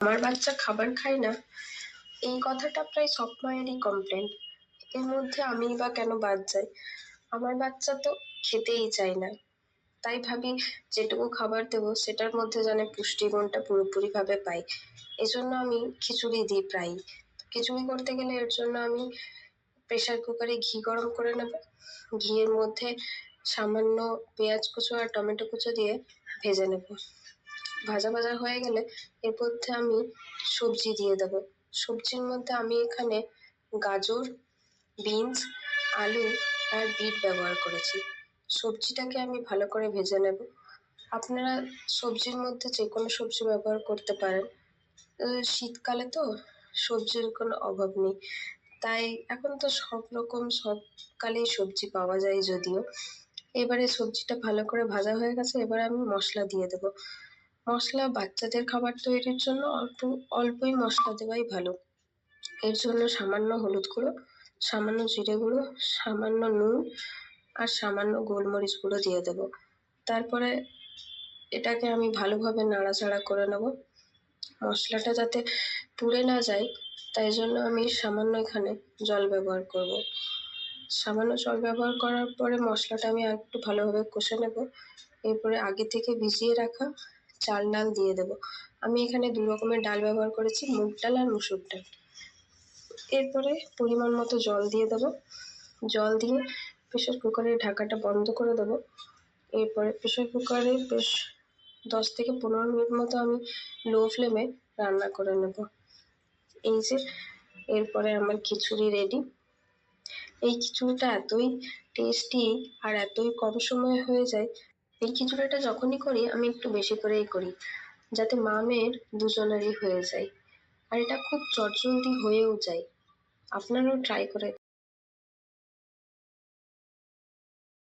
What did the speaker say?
আমার বাচ্চা খাবার খায় না, এই কথাটা প্রায় সব মায়েরই কমপ্লেন। এর মধ্যে আমি বা কেন বাদ যাই? আমার বাচ্চা তো খেতেই চায় না। তাই ভাবি যেটুকু খাবার দেবো সেটার মধ্যে যেন পুষ্টিগুণটা পুরোপুরি ভাবে পাই। এজন্য আমি খিচুড়ি দিই প্রায়। খিচুড়ি করতে গেলে এর জন্য আমি প্রেসার কুকারে ঘি গরম করে নেব। ঘিয়ের মধ্যে সামান্য পেঁয়াজ কুচো আর টমেটো কুচো দিয়ে ভেজে নেব। ভাজা ভাজা হয়ে গেলে এর মধ্যে আমি সবজি দিয়ে দেবো। সবজির মধ্যে আমি এখানে গাজর, বিনস, আলু আর বিট ব্যবহার করেছি। সবজিটাকে আমি ভালো করে ভেজে নেব। আপনারা সবজির মধ্যে যে কোনো সবজি ব্যবহার করতে পারেন। শীতকালে তো সবজির কোনো অভাব নেই, তাই এখন তো সব রকম সব কালেই সবজি পাওয়া যায় যদিও। এবারে সবজিটা ভালো করে ভাজা হয়ে গেছে, এবার আমি মশলা দিয়ে দেবো। মশলা বাচ্চাদের খাবার তৈরির জন্য অল্পই মশলা দেওয়াই ভালো। এর জন্য সামান্য হলুদ গুঁড়ো, সামান্য জিরে গুঁড়ো, সামান্য নুন আর সামান্য গোলমরিচ গুঁড়ো দিয়ে দেবো। তারপরে এটাকে আমি ভালোভাবে নাড়াচাড়া করে নেব। মশলাটা যাতে পুড়ে না যায় তাই জন্য আমি সামান্য এখানে জল ব্যবহার করব। সামান্য জল ব্যবহার করার পরে মশলাটা আমি একটু ভালোভাবে কষে নেব। এরপরে আগে থেকে ভিজিয়ে রাখা চাল ডাল দিয়ে দেব। আমি এখানে দু রকমের ডাল ব্যবহার করেছি, মুগ ডাল আর মুসুর ডাল। এরপরে পরিমাণ মতো জল দিয়ে দেবো। জল দিয়ে প্রেসার কুকারের ঢাকাটা বন্ধ করে দেবো। এরপরে প্রেসার কুকারে বেশ 10 থেকে 15 মিনিট মতো আমি লো ফ্লেমে রান্না করে নেব। এই যে এরপরে আমার খিচুড়ি রেডি। এই খিচুড়িটা এতই টেস্টি আর এতই কম সময়ে হয়ে যায়। এই খিচুড়িটা যখনই করি আমি একটু বেশি করেই করি, যাতে মা মেয়ের দুজনেরই হয়ে যায়। আর এটা খুব চটজলদি হয়েও যায়। আপনারাও ট্রাই করে